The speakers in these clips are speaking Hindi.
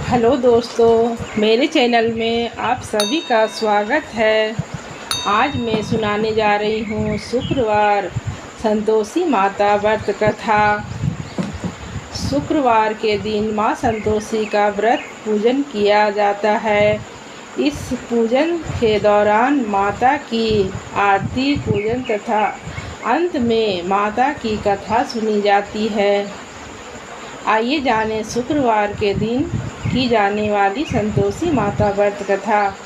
हेलो दोस्तों, मेरे चैनल में आप सभी का स्वागत है। आज मैं सुनाने जा रही हूँ शुक्रवार संतोषी माता व्रत कथा। शुक्रवार के दिन माँ संतोषी का व्रत पूजन किया जाता है। इस पूजन के दौरान माता की आरती पूजन तथा अंत में माता की कथा सुनी जाती है। आइए जानें शुक्रवार के दिन की जाने वाली संतोषी माता व्रत कथा।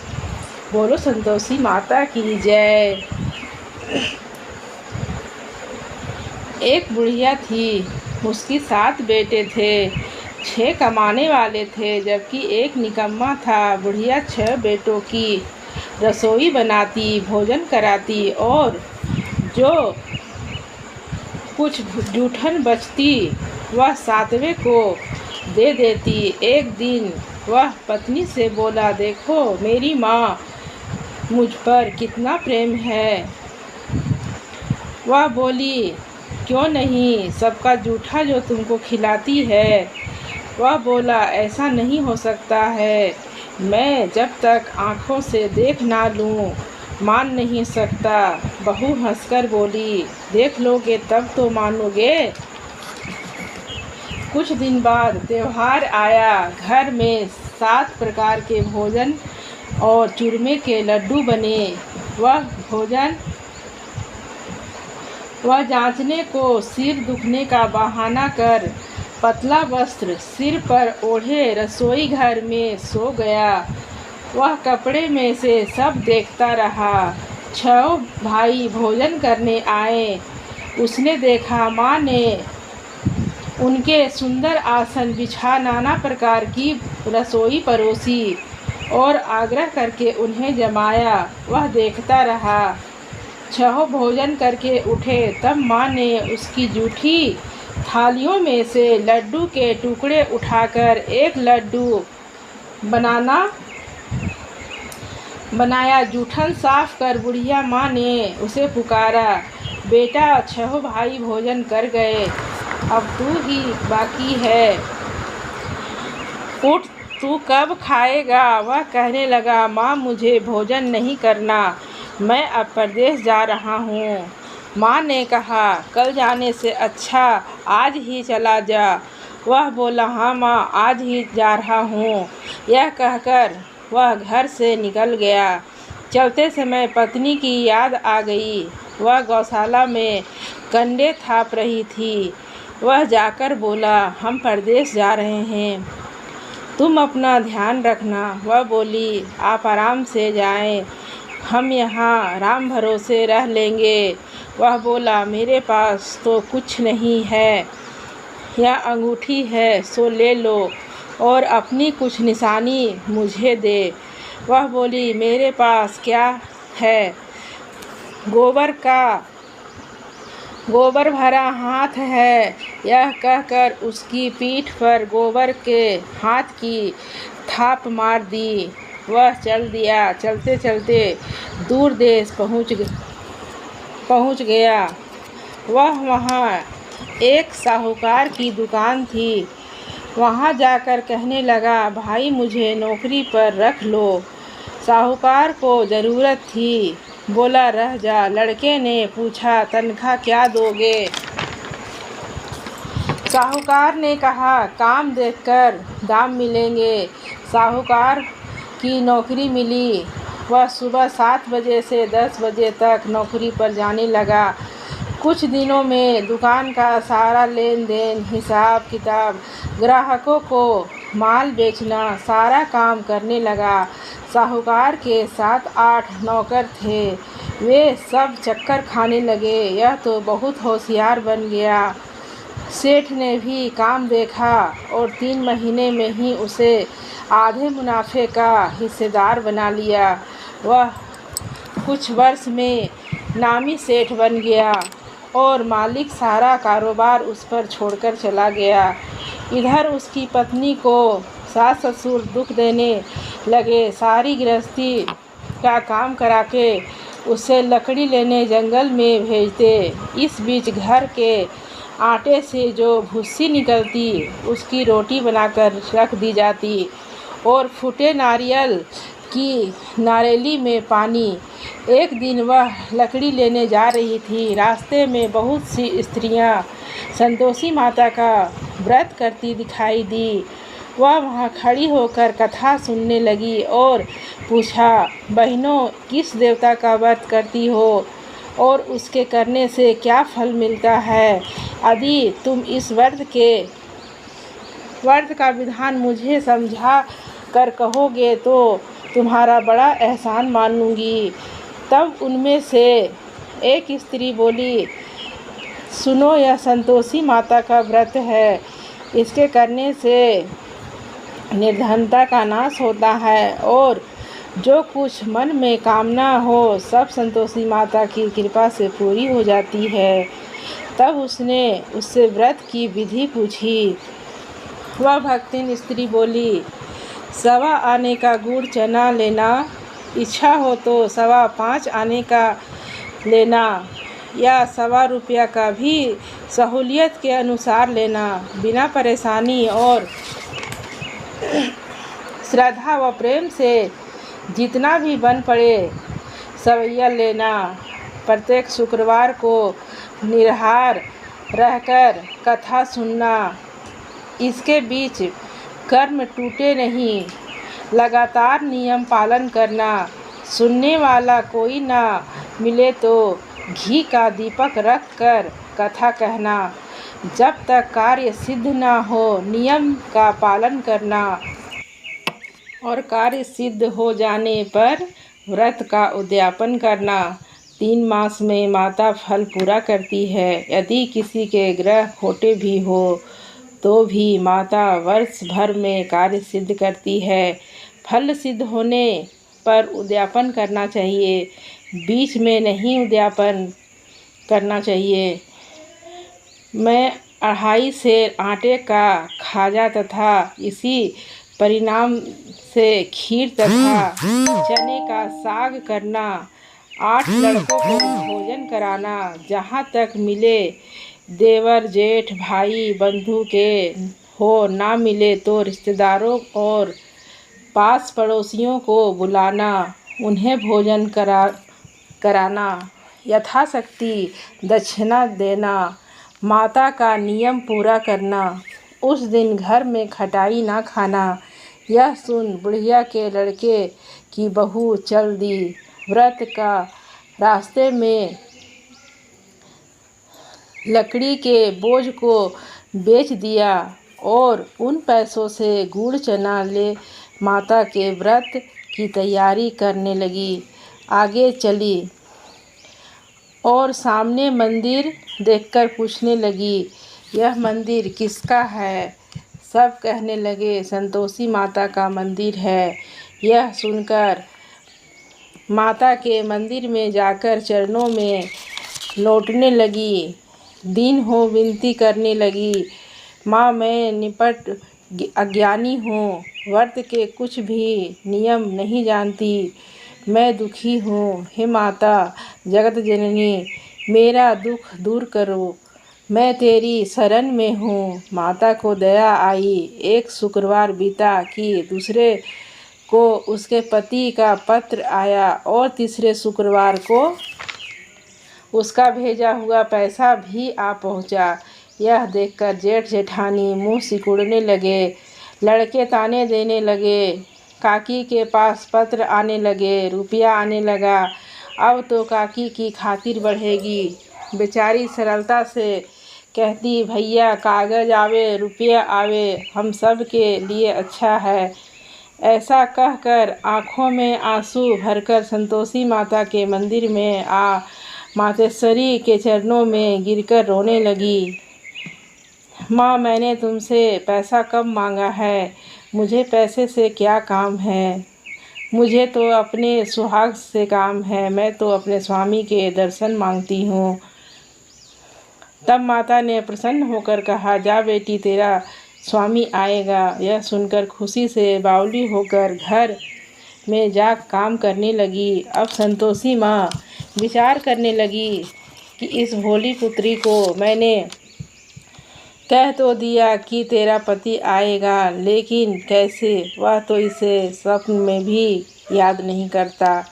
बोलो संतोषी माता की जय। एक बुढ़िया थी, उसकी 7 बेटे थे। 6 कमाने वाले थे जबकि एक निकम्मा था। बुढ़िया 6 बेटों की रसोई बनाती, भोजन कराती और जो कुछ जूठन बचती वह 7वें को दे देती। एक दिन वह पत्नी से बोला, देखो मेरी माँ मुझ पर कितना प्रेम है। वह बोली, क्यों नहीं, सबका जूठा जो तुमको खिलाती है। वह बोला, ऐसा नहीं हो सकता है, मैं जब तक आँखों से देख ना लूँ मान नहीं सकता। बहू हंसकर बोली, देख लोगे तब तो मानोगे। कुछ दिन बाद त्योहार आया। घर में 7 प्रकार के भोजन और चूरमे के लड्डू बने। वह जांचने को सिर दुखने का बहाना कर पतला वस्त्र सिर पर ओढ़े रसोई घर में सो गया। वह कपड़े में से सब देखता रहा। 6 भाई भोजन करने आए। उसने देखा माँ ने उनके सुंदर आसन बिछा नाना प्रकार की रसोई परोसी और आग्रह करके उन्हें जमाया। वह देखता रहा। 6 भोजन करके उठे तब माँ ने उसकी जूठी थालियों में से लड्डू के टुकड़े उठाकर एक लड्डू बनाया। जूठन साफ कर बुढ़िया माँ ने उसे पुकारा, बेटा 6 भाई भोजन कर गए, अब तू ही बाकी है, उठ, तू कब खाएगा। वह कहने लगा, माँ मुझे भोजन नहीं करना, मैं अब परदेश जा रहा हूँ। माँ ने कहा, कल जाने से अच्छा आज ही चला जा। वह बोला, हाँ माँ, आज ही जा रहा हूँ। यह कहकर वह घर से निकल गया। चलते समय पत्नी की याद आ गई। वह गौशाला में कंडे थाप रही थी। वह जाकर बोला, हम परदेश जा रहे हैं, तुम अपना ध्यान रखना। वह बोली, आप आराम से जाएं, हम यहाँ राम भरोसे रह लेंगे। वह बोला, मेरे पास तो कुछ नहीं है, यह अंगूठी है सो ले लो और अपनी कुछ निशानी मुझे दे। वह बोली, मेरे पास क्या है, गोबर भरा हाथ है। यह कहकर उसकी पीठ पर गोबर के हाथ की थाप मार दी। वह चल दिया। चलते चलते दूर देश पहुँच गया। वहाँ एक साहूकार की दुकान थी। वहाँ जाकर कहने लगा, भाई मुझे नौकरी पर रख लो। साहूकार को ज़रूरत थी। बोला, रह जा। लड़के ने पूछा, तनख्वाह क्या दोगे। साहूकार ने कहा, काम देखकर दाम मिलेंगे। साहूकार की नौकरी मिली। वह सुबह 7 बजे से 10 बजे तक नौकरी पर जाने लगा। कुछ दिनों में दुकान का सारा लेन देन, हिसाब किताब, ग्राहकों को माल बेचना, सारा काम करने लगा। साहूकार के 7-8 नौकर थे। वे सब चक्कर खाने लगे, यह तो बहुत होशियार बन गया। सेठ ने भी काम देखा और 3 महीने में ही उसे आधे मुनाफे का हिस्सेदार बना लिया। वह कुछ वर्ष में नामी सेठ बन गया और मालिक सारा कारोबार उस पर छोड़कर चला गया। इधर उसकी पत्नी को सास ससुर दुख देने लगे। सारी गृहस्थी का काम करा के उसे लकड़ी लेने जंगल में भेजते। इस बीच घर के आटे से जो भूसी निकलती उसकी रोटी बनाकर रख दी जाती। और फूटे नारियल की नारेली में पानी। एक दिन वह लकड़ी लेने जा रही थी। रास्ते में बहुत सी स्त्रियां संतोषी माता का व्रत करती दिखाई दी। वह वहाँ खड़ी होकर कथा सुनने लगी और पूछा, बहनों, किस देवता का व्रत करती हो और उसके करने से क्या फल मिलता है? यदि तुम इस व्रत का विधान मुझे समझा कर कहोगे तो तुम्हारा बड़ा एहसान मानूंगी। तब उनमें से एक स्त्री बोली, सुनो, यह संतोषी माता का व्रत है। इसके करने से निर्धनता का नाश होता है और जो कुछ मन में कामना हो सब संतोषी माता की कृपा से पूरी हो जाती है। तब उसने उससे व्रत की विधि पूछी। वह भक्तिन स्त्री बोली, 1.25 आने का गुड़ चना लेना, इच्छा हो तो 5.25 आने का लेना या 1.25 रुपया का भी सहूलियत के अनुसार लेना। बिना परेशानी और श्रद्धा व प्रेम से जितना भी बन पड़े सवैया लेना। प्रत्येक शुक्रवार को निराहार रहकर कथा सुनना। इसके बीच कर्म टूटे नहीं। लगातार नियम पालन करना। सुनने वाला कोई ना मिले तो घी का दीपक रख कर कथा कहना। जब तक कार्य सिद्ध ना हो नियम का पालन करना और कार्य सिद्ध हो जाने पर व्रत का उद्यापन करना। 3 मास में माता फल पूरा करती है। यदि किसी के ग्रह खोटे भी हो तो भी माता वर्ष भर में कार्य सिद्ध करती है। फल सिद्ध होने पर उद्यापन करना चाहिए, बीच में नहीं उद्यापन करना चाहिए। मैं 2.5 सेर आटे का खाजा तथा इसी परिणाम से खीर तथा चने का साग करना। 8 लड़कों को भोजन कराना। जहाँ तक मिले देवर जेठ भाई बंधु के हो, ना मिले तो रिश्तेदारों और पास पड़ोसियों को बुलाना, उन्हें भोजन कराना। यथाशक्ति दक्षिणा देना। माता का नियम पूरा करना। उस दिन घर में खटाई ना खाना। यह सुन बुढ़िया के लड़के की बहू चल दी। व्रत का रास्ते में लकड़ी के बोझ को बेच दिया और उन पैसों से गुड़ चना ले माता के व्रत की तैयारी करने लगी। आगे चली और सामने मंदिर देखकर पूछने लगी, यह मंदिर किसका है? सब कहने लगे, संतोषी माता का मंदिर है। यह सुनकर माता के मंदिर में जाकर चरणों में लौटने लगी। दिन हो विनती करने लगी, माँ, मैं निपट अज्ञानी हूँ, व्रत के कुछ भी नियम नहीं जानती, मैं दुखी हूँ। हे माता जगत जननी, मेरा दुख दूर करो, मैं तेरी शरण में हूँ। माता को दया आई। एक शुक्रवार बीता कि दूसरे को उसके पति का पत्र आया और तीसरे शुक्रवार को उसका भेजा हुआ पैसा भी आ पहुँचा। यह देखकर जेठ जेठानी मुँह सिकुड़ने लगे। लड़के ताने देने लगे। काकी के पास पत्र आने लगे, रुपया आने लगा। अब तो काकी की खातिर बढ़ेगी। बेचारी सरलता से कहती, भैया कागज़ आवे रुपया आवे, हम सब के लिए अच्छा है। ऐसा कहकर आँखों में आंसू भरकर संतोषी माता के मंदिर में आ मातेश्वरी के चरणों में गिरकर रोने लगी। माँ, मैंने तुमसे पैसा कब मांगा है? मुझे पैसे से क्या काम है? मुझे तो अपने सुहाग से काम है। मैं तो अपने स्वामी के दर्शन मांगती हूँ। तब माता ने प्रसन्न होकर कहा, जा बेटी, तेरा स्वामी आएगा। यह सुनकर खुशी से बावली होकर घर में जा काम करने लगी। अब संतोषी माँ विचार करने लगी कि इस भोली पुत्री को मैंने कह तो दिया कि तेरा पति आएगा, लेकिन कैसे, वह तो इसे स्वप्न में भी याद नहीं करता।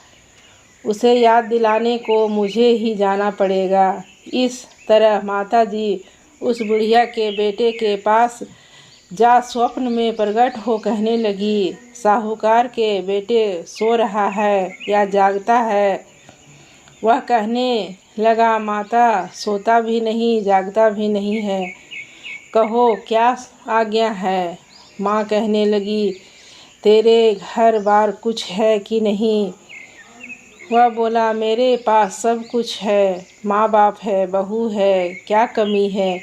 उसे याद दिलाने को मुझे ही जाना पड़ेगा। इस तरह माताजी उस बुढ़िया के बेटे के पास जा स्वप्न में प्रकट हो कहने लगी, साहूकार के बेटे सो रहा है या जागता है? वह कहने लगा, माता, सोता भी नहीं जागता भी नहीं है, कहो क्या आज्ञा है? माँ कहने लगी, तेरे घर बार कुछ है कि नहीं? वह बोला, मेरे पास सब कुछ है, माँ बाप है, बहू है, क्या कमी है?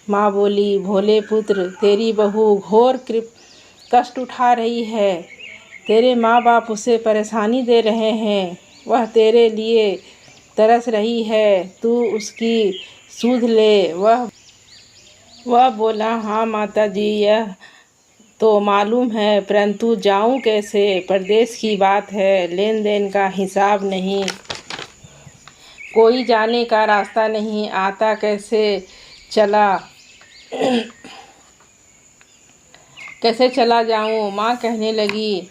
माँ बोली, भोले पुत्र, तेरी बहू घोर कष्ट उठा रही है। तेरे माँ बाप उसे परेशानी दे रहे हैं। वह तेरे लिए तरस रही है, तू उसकी सुध ले। वह बोला, हाँ माताजी, यह तो मालूम है, परंतु जाऊं कैसे? परदेश की बात है, लेन देन का हिसाब नहीं, कोई जाने का रास्ता नहीं, आता कैसे चला जाऊं? माँ कहने लगी,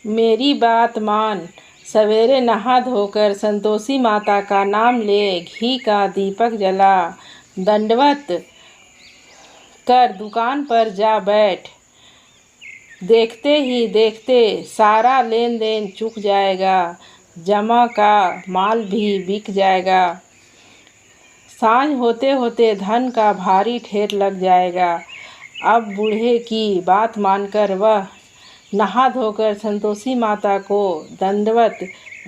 मेरी बात मान, सवेरे नहा धोकर संतोषी माता का नाम ले, घी का दीपक जला, दंडवत कर दुकान पर जा बैठ। देखते ही देखते सारा लेन देन चुक जाएगा, जमा का माल भी बिक जाएगा। सांझ होते होते धन का भारी ढेर लग जाएगा। अब बूढ़े की बात मानकर वह नहा धोकर संतोषी माता को दंडवत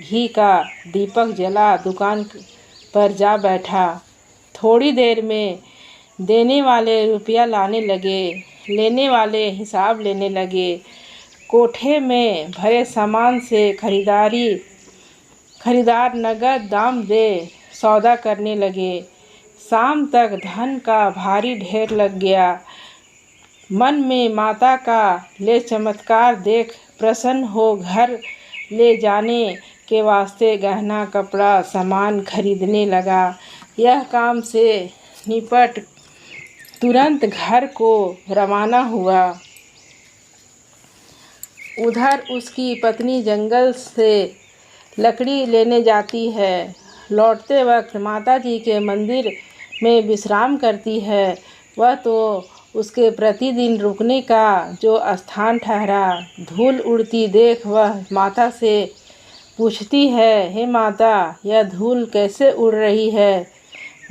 घी का दीपक जला दुकान पर जा बैठा। थोड़ी देर में देने वाले रुपया लाने लगे, लेने वाले हिसाब लेने लगे। कोठे में भरे सामान से खरीदार नगद दाम दे सौदा करने लगे। शाम तक धन का भारी ढेर लग गया। मन में माता का ले चमत्कार देख प्रसन्न हो घर ले जाने के वास्ते गहना कपड़ा सामान खरीदने लगा। यह काम से निपट तुरंत घर को रवाना हुआ। उधर उसकी पत्नी जंगल से लकड़ी लेने जाती है। लौटते वक्त माताजी के मंदिर में विश्राम करती है। वह तो उसके प्रतिदिन रुकने का जो स्थान ठहरा। धूल उड़ती देख वह माता से पूछती है, हे माता, यह धूल कैसे उड़ रही है?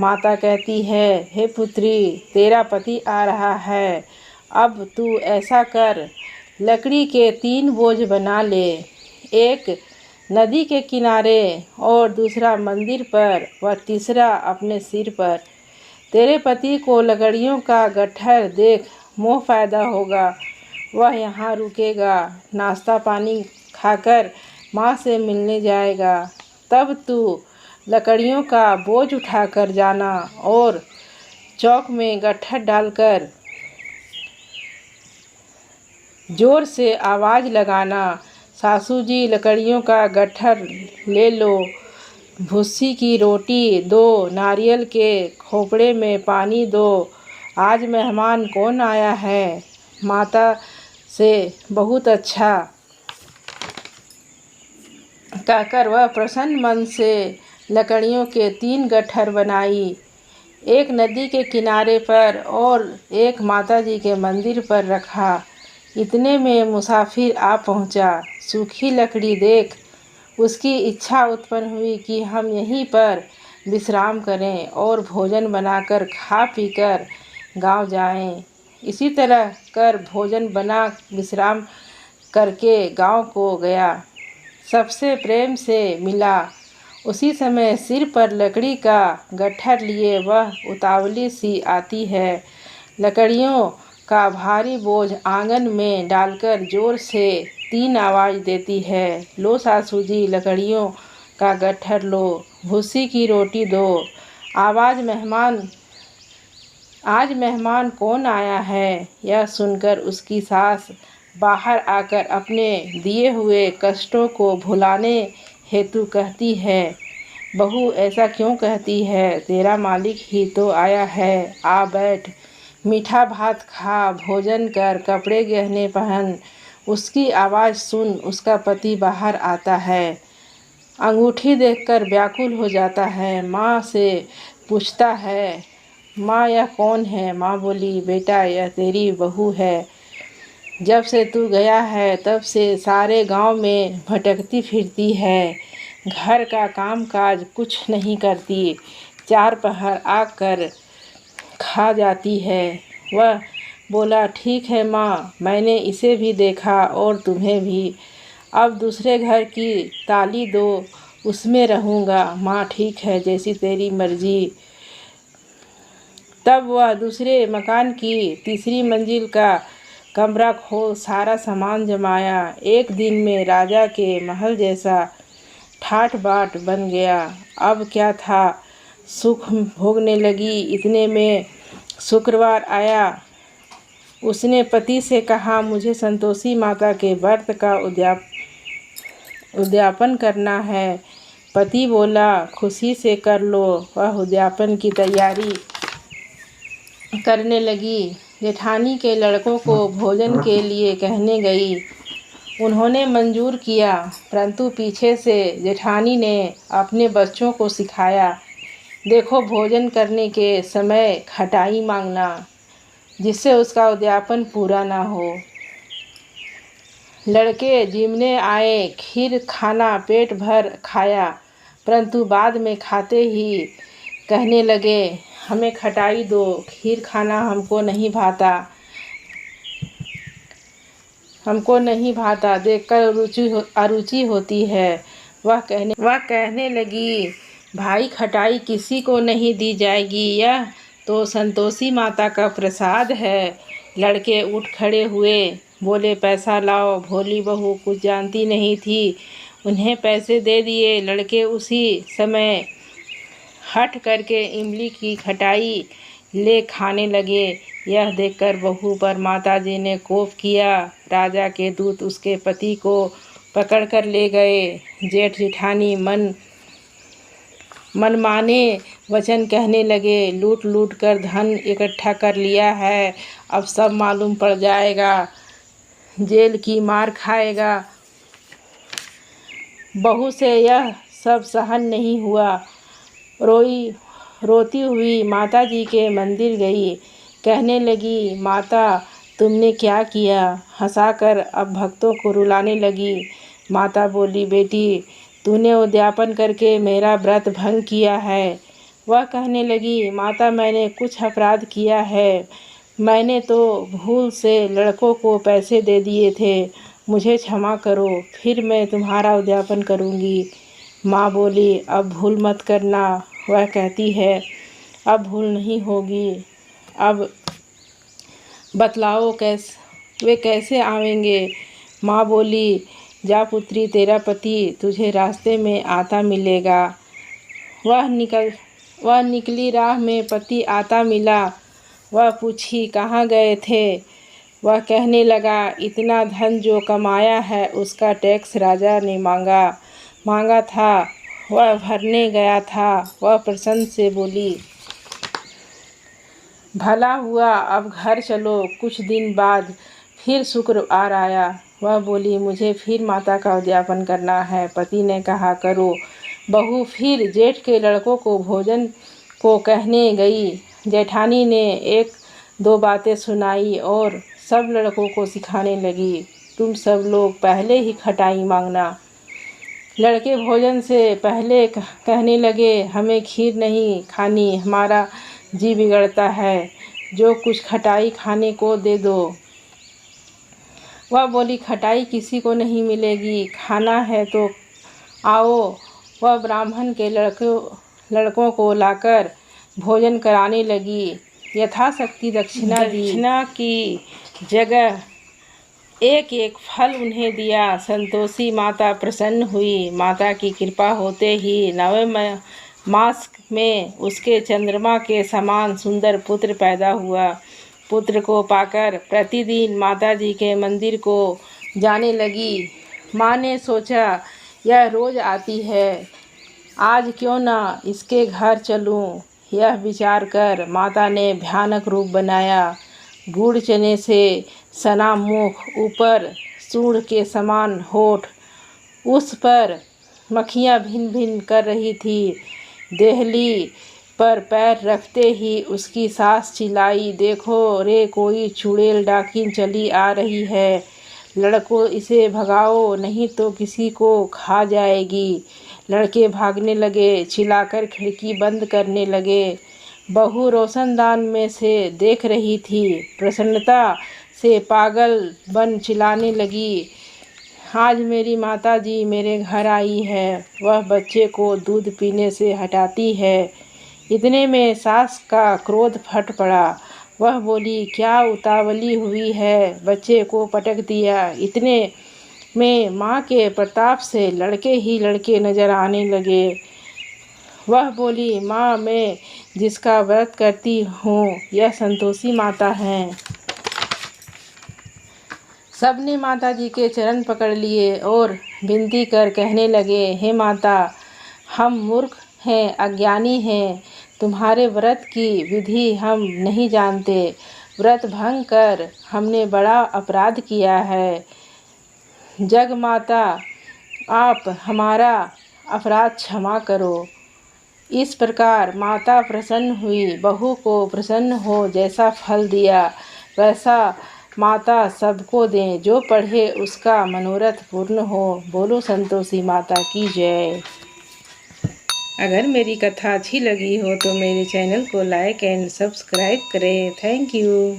माता कहती है, हे पुत्री, तेरा पति आ रहा है। अब तू ऐसा कर, लकड़ी के 3 बोझ बना ले, एक नदी के किनारे और दूसरा मंदिर पर व तीसरा अपने सिर पर। तेरे पति को लकड़ियों का गट्ठर देख मोह पैदा होगा। वह यहाँ रुकेगा, नाश्ता पानी खाकर माँ से मिलने जाएगा। तब तू लकड़ियों का बोझ उठाकर जाना और चौक में गट्ठर डालकर जोर से आवाज़ लगाना, सासू जी लकड़ियों का गट्ठर ले लो, भूसी की रोटी दो, नारियल के खोपड़े में पानी दो, आज मेहमान कौन आया है? माता से बहुत अच्छा कहकर वह प्रसन्न मन से लकड़ियों के 3 गट्ठर बनाई, एक नदी के किनारे पर और एक माताजी के मंदिर पर रखा। इतने में मुसाफिर आ पहुंचा। सूखी लकड़ी देख उसकी इच्छा उत्पन्न हुई कि हम यहीं पर विश्राम करें और भोजन बनाकर खा पीकर गांव जाएं। इसी तरह कर भोजन बना विश्राम करके गांव को गया। सबसे प्रेम से मिला। उसी समय सिर पर लकड़ी का गट्ठर लिए वह उतावली सी आती है। लकड़ियों का भारी बोझ आंगन में डालकर जोर से 3 आवाज़ देती है, लो सासू जी लकड़ियों का गट्ठर लो, भूसी की रोटी दो, आज मेहमान कौन आया है? यह सुनकर उसकी सास बाहर आकर अपने दिए हुए कष्टों को भुलाने हेतु कहती है, बहू ऐसा क्यों कहती है? तेरा मालिक ही तो आया है, आ बैठ। मीठा भात खा, भोजन कर, कपड़े गहने पहन। उसकी आवाज़ सुन उसका पति बाहर आता है। अंगूठी देखकर व्याकुल हो जाता है। माँ से पूछता है, माँ यह कौन है? माँ बोली, बेटा यह तेरी बहू है। जब से तू गया है तब से सारे गांव में भटकती फिरती है। घर का काम काज कुछ नहीं करती। 4 पहर आकर खा जाती है। वह बोला, ठीक है माँ, मैंने इसे भी देखा और तुम्हें भी। अब दूसरे घर की ताली दो, उसमें रहूँगा। माँ ठीक है, जैसी तेरी मर्जी। तब वह दूसरे मकान की तीसरी मंजिल का कमरा खोल सारा सामान जमाया। एक दिन में राजा के महल जैसा ठाठ बाट बन गया। अब क्या था, सुख भोगने लगी। इतने में शुक्रवार आया। उसने पति से कहा, मुझे संतोषी माता के व्रत का उद्यापन करना है। पति बोला, खुशी से कर लो। वह उद्यापन की तैयारी करने लगी। जेठानी के लड़कों को भोजन के लिए कहने गई। उन्होंने मंजूर किया, परंतु पीछे से जेठानी ने अपने बच्चों को सिखाया, देखो भोजन करने के समय खटाई मांगना, जिससे उसका उद्यापन पूरा ना हो। लड़के जिमने आए, खीर खाना पेट भर खाया, परंतु बाद में खाते ही कहने लगे, हमें खटाई दो, खीर खाना हमको नहीं भाता, देखकर अरुचि होती है। वह कहने लगी, भाई खटाई किसी को नहीं दी जाएगी, यह तो संतोषी माता का प्रसाद है। लड़के उठ खड़े हुए, बोले, पैसा लाओ। भोली बहू कुछ जानती नहीं थी, उन्हें पैसे दे दिए। लड़के उसी समय हट करके इमली की खटाई ले खाने लगे। यह देखकर बहू पर माताजी ने कोप किया। राजा के दूत उसके पति को पकड़कर ले गए। जेठ जेठानी मनमाने वचन कहने लगे, लूट लूट कर धन इकट्ठा कर लिया है, अब सब मालूम पड़ जाएगा, जेल की मार खाएगा। बहू से यह सब सहन नहीं हुआ। रोती हुई माताजी के मंदिर गई। कहने लगी, माता तुमने क्या किया? हंसाकर अब भक्तों को रुलाने लगी। माता बोली, बेटी तूने उद्यापन करके मेरा व्रत भंग किया है। वह कहने लगी, माता मैंने कुछ अपराध किया है, मैंने तो भूल से लड़कों को पैसे दे दिए थे, मुझे क्षमा करो, फिर मैं तुम्हारा उद्यापन करूँगी। माँ बोली, अब भूल मत करना। वह कहती है, अब भूल नहीं होगी। अब बतलाओ वे कैसे आवेंगे? माँ बोली, जा पुत्री, तेरा पति तुझे रास्ते में आता मिलेगा। वह निकली, राह में पति आता मिला। वह पूछी, कहाँ गए थे? वह कहने लगा, इतना धन जो कमाया है उसका टैक्स राजा ने मांगा था, वह भरने गया था। वह प्रसन्न से बोली, भला हुआ, अब घर चलो। कुछ दिन बाद फिर शुक्रवार आया। वह बोली, मुझे फिर माता का उद्यापन करना है। पति ने कहा, करो। बहू फिर जेठ के लड़कों को भोजन को कहने गई। जेठानी ने 1-2 बातें सुनाई और सब लड़कों को सिखाने लगी, तुम सब लोग पहले ही खटाई मांगना। लड़के भोजन से पहले कहने लगे, हमें खीर नहीं खानी, हमारा जी बिगड़ता है, जो कुछ खटाई खाने को दे दो। वह बोली, खटाई किसी को नहीं मिलेगी, खाना है तो आओ। वह ब्राह्मण के लड़कों को लाकर भोजन कराने लगी। यथाशक्ति दक्षिणा की जगह एक एक फल उन्हें दिया। संतोषी माता प्रसन्न हुई। माता की कृपा होते ही 9वें मास में उसके चंद्रमा के समान सुंदर पुत्र पैदा हुआ। पुत्र को पाकर प्रतिदिन माताजी के मंदिर को जाने लगी। माँ ने सोचा, यह रोज आती है, आज क्यों ना इसके घर चलूं। यह विचार कर माता ने भयानक रूप बनाया। गुड़ चने से सना मुख, ऊपर सूंड के समान होठ, उस पर मक्खियाँ भिन भिन कर रही थी। देहली पर पैर रखते ही उसकी सास चिल्लाई, देखो रे, कोई चुड़ैल डाकिन चली आ रही है। लड़कों, इसे भगाओ, नहीं तो किसी को खा जाएगी। लड़के भागने लगे, चिल्लाकर खिड़की बंद करने लगे। बहू रोशनदान में से देख रही थी। प्रसन्नता से पागल बन चिल्लाने लगी, आज मेरी माताजी मेरे घर आई है। वह बच्चे को दूध पीने से हटाती है। इतने में सास का क्रोध फट पड़ा। वह बोली, क्या उतावली हुई है, बच्चे को पटक दिया। इतने में माँ के प्रताप से लड़के ही लड़के नजर आने लगे। वह बोली, माँ, मैं जिसका व्रत करती हूँ यह संतोषी माता हैं। सबने माताजी के चरण पकड़ लिए और विनती कर कहने लगे, हे माता, हम मूर्ख हैं, अज्ञानी हैं। तुम्हारे व्रत की विधि हम नहीं जानते। व्रत भंग कर हमने बड़ा अपराध किया है। जग माता, आप हमारा अपराध क्षमा करो। इस प्रकार माता प्रसन्न हुई। बहू को प्रसन्न हो जैसा फल दिया वैसा माता सबको दें। जो पढ़े उसका मनोरथ पूर्ण हो। बोलो संतोषी माता की जय। अगर मेरी कथा अच्छी लगी हो तो मेरे चैनल को लाइक एंड सब्सक्राइब करें। Thank you.